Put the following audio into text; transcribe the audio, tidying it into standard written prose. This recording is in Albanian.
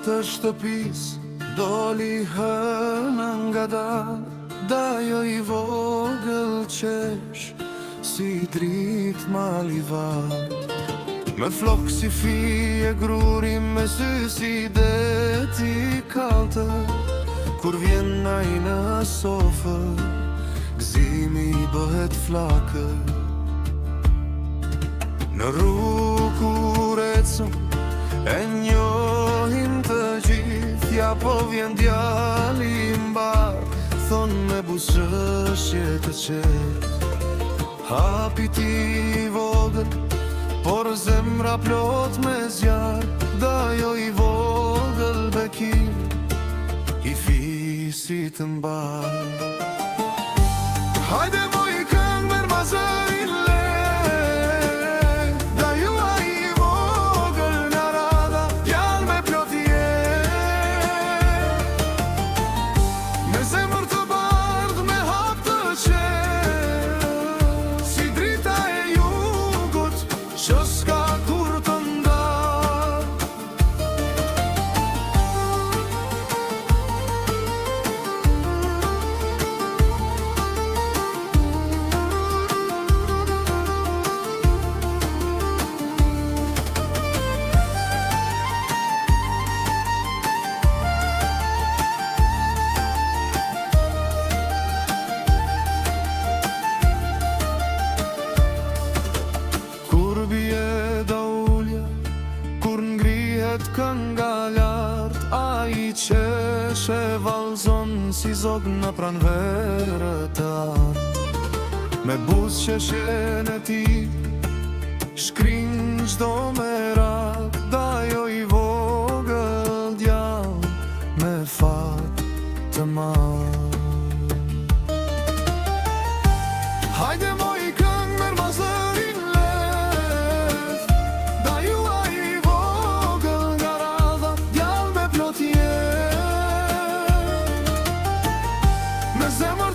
të shtëpis doli hëna nga dar, dajo i vogël qesh si drit malivar. Me flok si fije gruri, me sy si deti kaltër, kur vjen naj në sofër, gzimi bëhet flakër. Në rrugë kur ecëm, e njohim të gjithë, ja po vjen djali mbar, thon me buzëqje të qetë. Hapi ti vogël, por zemra plot me zjarë, dajo i vogël bekim, i fisit të mbar. Hajde moj këngë mer mazërin le, dajua i vogël nga rada, djal me plot jetë, me zemër të bardh, me hap të qetë, si drita e jugut, që s'ka kur të ndarë. Kur bie daulja, kur ngrihet kënga lart, a i qesh e valzon si zog në pranverët të artë. Me buzëqeshjen e ti, shkrin çdo merak, dajo i vogël djal me fat të madh. Hajde moj këngë mer mazërin let, dajua i vogël nga radha, djal me plot jetë, me zemër